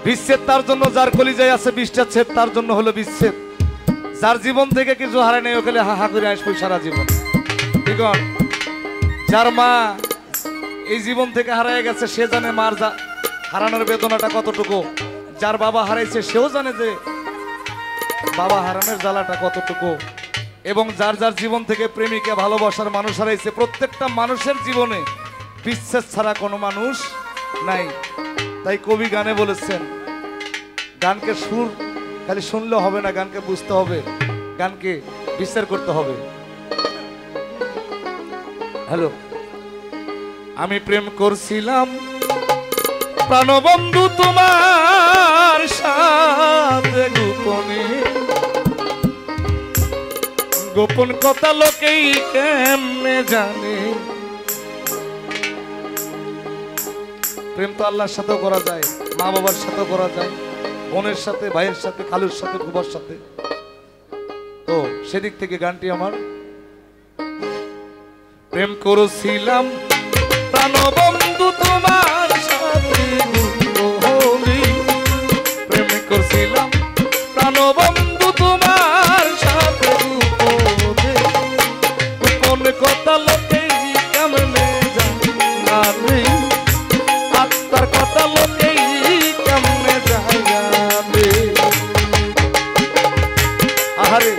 বিচ্ছেদ তার জন্য যার কলিজায় আছে বিচ্ছেদ, তার জন্য হলো বিচ্ছেদ। যার জীবন থেকে কিছু হারায় নেই ওখানে হা হা করে আসবে সারা জীবন। ঠিক আছে, যার মা এই জীবন থেকে হারায় গেছে সে জানে মার হারানোর বেদনাটা কতটুকু। যার বাবা হারাইছে সেও জানে যে বাবা হারানোর জ্বালাটা কতটুকু। এবং যার যার জীবন থেকে প্রেমিকা ভালোবাসার মানুষ হারাইছে, প্রত্যেকটা মানুষের জীবনে বিচ্ছেদ ছাড়া কোনো মানুষ নাই। তাই কবি গানে বলেছেন, গানকে সুর খালি শুনলে হবে না, গানকে বুঝতে হবে, গানকে বিচার করতে হবে। হ্যালো, আমি প্রেম করছিলাম প্রাণবন্ধু তোমার সাথে গোপনে, গোপন কথা লোকেই কেমনে জানে। প্রেম তো আল্লাহর সাথেও করা যায়, মা বাবার সাথেও করা যায়, বোনের সাথে, ভাইয়ের সাথে, খালুর সাথে, ফুফার সাথে। তো সেদিক থেকে গানটি আমার। প্রেম করেছিলাম প্রাণবন্ধু তোমার সাথে গোপনে, প্রেম করেছিলাম প্রাণবন্ধু তোমার সাথে গোপনে, গোপন কথা লোকেই কেমনে জানে, আত্মার কথা লোকেই কেমনে জানে। আহারে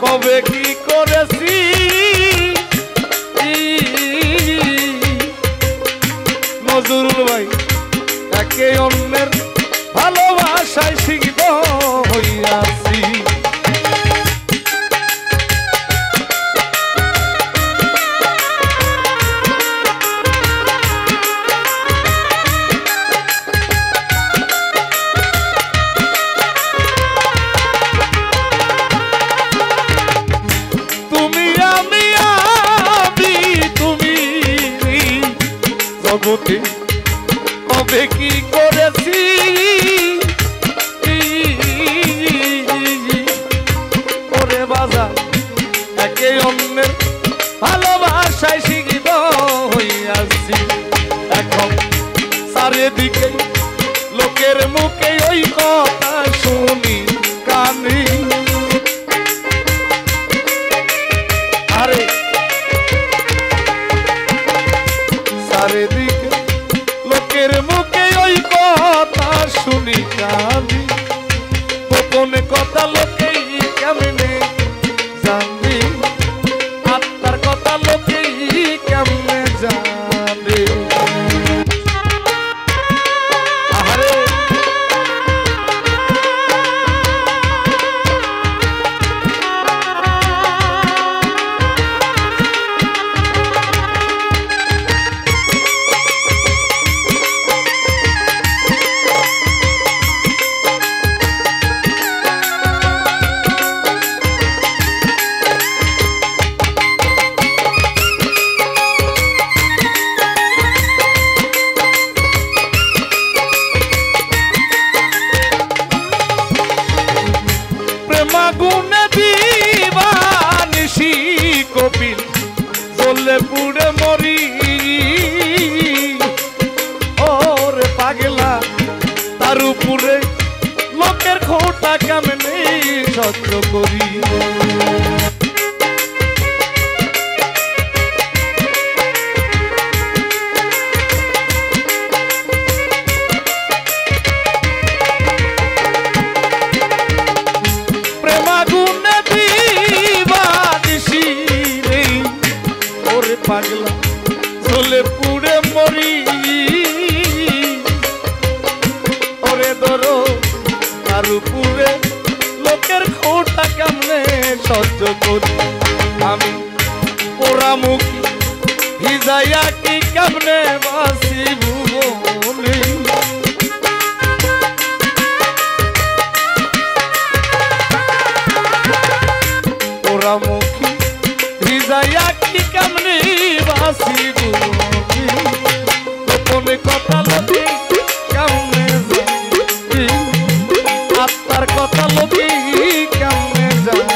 কবে কি করেছি নজরুল ভাই, একে অন্যের ভালোবাসায় সিদ্ধ হইয়াছি। কবে কি করেছি ওরে বাজার, একে অন্যের ভালোবাসায় শিখিত হইয়াছি। এখন চারিদিকে লোকের মুখে ওই কথা শুনি কানে, আরে চারিদিকে লোকের মুখে ওই কথা শুনি কানে, গোপন কথা লোকেই কেমনে জানে, আত্মার কথা লোকেই কেমনে জানে। আহারে প্রেমাগুনে দিবানিশি কপিল জ্বলে পুড়ে মরি, ওরে পাগলা তার উপরে লোকের খোটা কেমনে সহ্য করি। পাগলা জ্বলে পুড়ে মরি, ওরে ধরো তার উপরে লোকের সহ্য করি আমি পোড়া মুখী ভিজাইয়া কি কেমনে বাসি ভুবনে পোড়া মুখী ভিজাইয়া কি কেমনে বাসি ভুবনে গোপনে কথা লবি কেমনে জানি আত্মার কথা লবি কেমনে জানি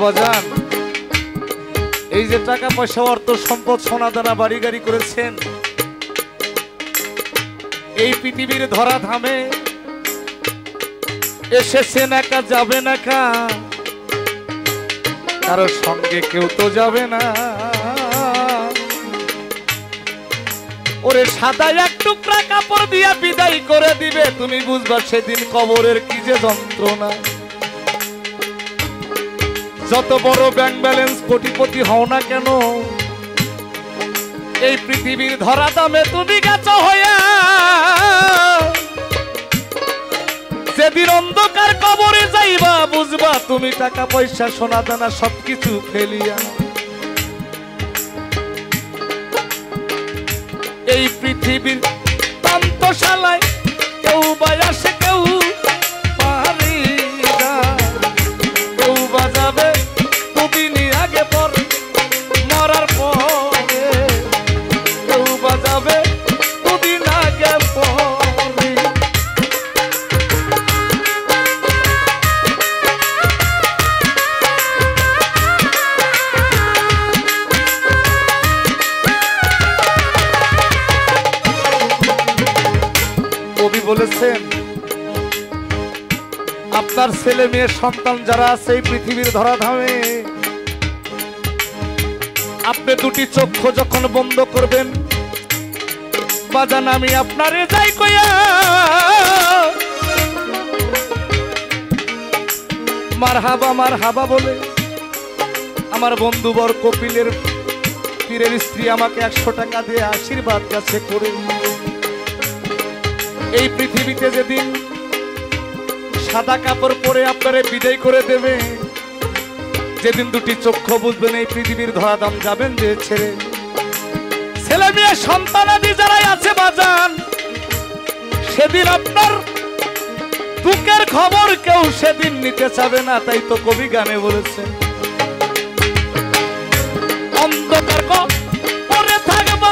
বাজান এই যে টাকা পয়সা অর্থ সম্পদ সোনা দানা বাড়ি গাড়ি করেছেন এই পৃথিবীর ধরা ধামে এসেছেন একা যাবে না কা কারো সঙ্গে কেউ তো যাবে না ওরে সাদা এক টুকরা কাপড় দিয়া বিদায় করে দিবে তুমি বুঝবা সেদিন কবরের কি যে যন্ত্রণা যত বড় ব্যাংক ব্যালেন্স কোটিপতি হও না কেন এই পৃথিবীর ধরা দামে তুমি গেছো হইয়া যেদিন অন্ধকার কবরে যাইবা বুঝবা তুমি টাকা পয়সা সোনা দানা সবকিছু ফেলিয়া এই পৃথিবীর তন্তশালায় কেউ বা আসে কেউ পারি না কেউ বা যাবে দুদিনই আগে পর মরার পরে কেউ বা যাবে দুদিন আগে পরে কবি বলেছেন আপনার ছেলে মেয়ে সন্তান যারা আছে এই পৃথিবীর ধরাধামে আপনি দুটি চক্ষু যখন বন্ধ করবেন বাজান আমি আপনারে যাই কইয়া মারহাবা বলে আমার বন্ধুবর কপিলের পীরের স্ত্রী আমাকে 100 টাকা দিয়ে আশীর্বাদ কাছে করে এই পৃথিবীতে যেদিন সাদা কাপড় পরে আপনারে বিদায় করে দেবে যেদিন দুটি চক্ষু বুঝবেন এই পৃথিবীর ধরাধাম যাবেন যে ছেড়ে ছেলে মেয়ে সন্তানাদি যারাই আছে বাজান সেদিন আপনার দুঃখের খবর কেউ সেদিন নিতে চাবে না তাই তো কবি গানে বলেছেন অন্ধকার পরে থাকবো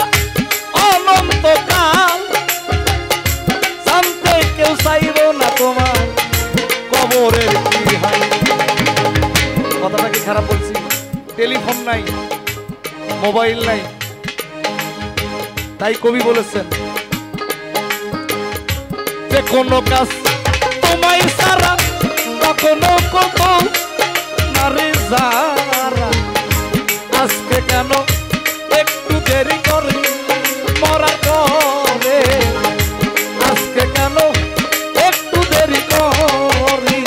অনন্তকাল জানতে কেউ চাইব না তোমার কবরের কি হাল কথাটা কি খারাপ বলছি টেলিফোন নাই মোবাইল নাই তাই কবি বলেছেন যে কোনো কাজ তোমায় সারা কখনো কখনো নারে যারা আজকে কেন একটু দেরি করে মরার পরে আজকে কেন একটু দেরি করে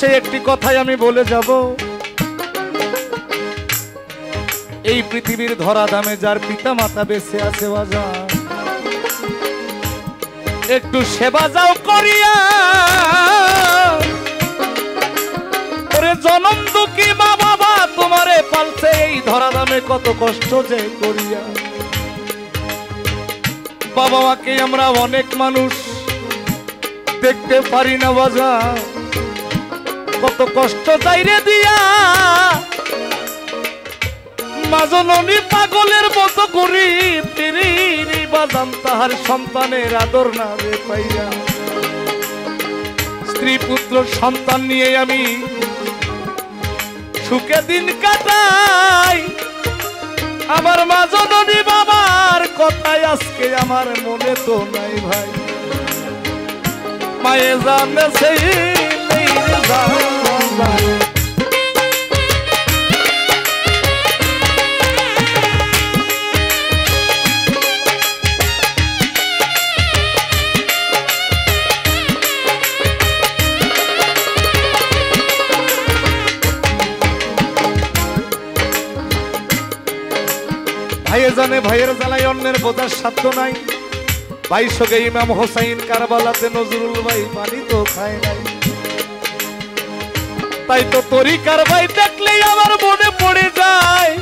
শেষে একটি কথাই আমি বলে যাব, এই পৃথিবীর ধরা দামে যার পিতা মাতা বেঁচে আছে বাজান, একটু সেবা যাও করিয়া। ওরে জনম দুঃখী মা বাবা তোমারে পালছে এই ধরা দামে কত কষ্ট যে করিয়া। বাবা মাকে আমরা অনেক মানুষ দেখতে পারি না বাজান, কত কষ্ট চাইরে দিয়া মা জননী পাগলের মতো করি ফিরি বাজান তাহার সন্তানের আদর না রে পাইয়া। স্ত্রী পুত্র সন্তান নিয়ে আমি সুখে দিন কাটাই, আমার মা জননী বাবার কথাই আজকে আমার মনে তো নাই ভাই। মায়ে জানে সেই নেই রে জান, ভাইয়ে জানে ভাইয়ের জ্বালায় অন্যের বোঝার সাধ্য নাই। 2200 ইমাম হোসাইন কারবালাতে নজরুল ভাই পানি তো খায় নাই। তাই তো তরিকার ভাই দেখলেই আমার মনে পড়ে যায়,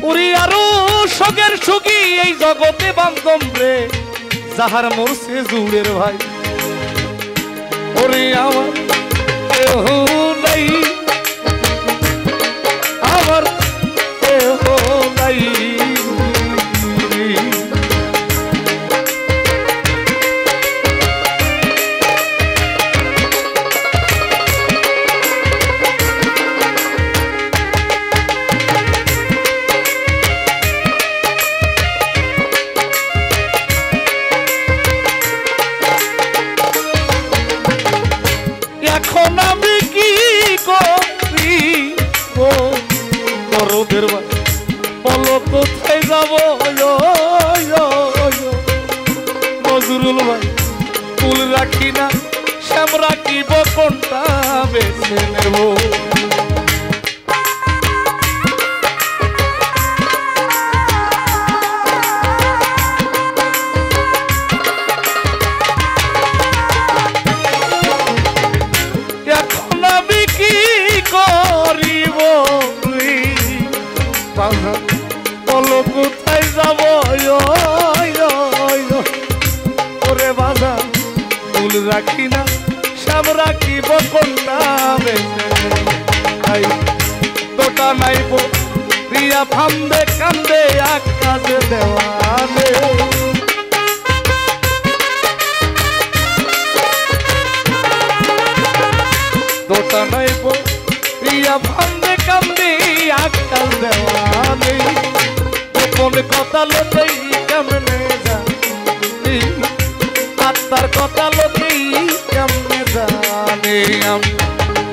উরি আরো সগের সুখী এই জগতে বান্ধব রে যাহার মরছে জুড়ের ভাই। ওরে আমার কেহ নাই, আমার কেহ নাই, এখন আমি কি করি করদের বলো কোথায় যাব নজরুল ভাই। ফুল রাখি না শ্যাম রাখিব কোনটা বেছে নেব। বলো কোথায় যাব ওরে বাবা, ফুল রাখি না শ্যাম রাখিব কোনটা তোটা নাইব প্রিয়া ফান্দে কান্দে আকাশে দেওয়ানে। তোটা নাইব প্রিয়া ফান্দে কান্দে আকাশ দেওয়ানে। গোপন কথা লোকেই কেমনে জানি, আত্মার কথা লোকেই কেমনে জানে। আমি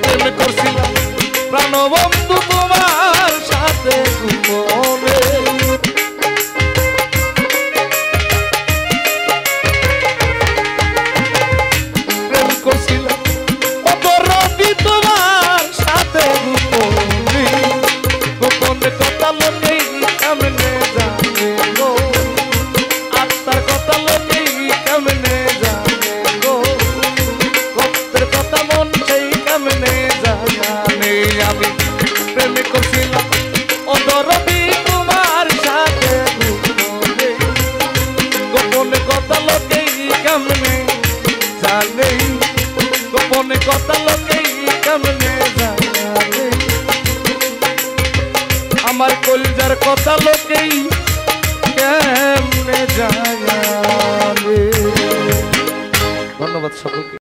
প্রেম করছিলাম প্রাণবন্ধু তোমার সাথে গোপনে, প্রেম করছিলাম অপরাধী তোমার সাথে গোপনে। গোপন কথা লোকেই কেমনে জানে গো, আত্মার কথা লোকেই কেমনে জানে গো, ভক্তের কথা মন সেই কেমনে জানে। আমি প্রেম করছিলাম অদরদি তোমার সাথে গোপনে। গোপন কথা লোকেই কেমনে জানে, গোপন কথা লোকেই কেমনে জানে। আমার কলিজার কথা লোকেই কেমনে জানে। ধন্যবাদ সকলকে।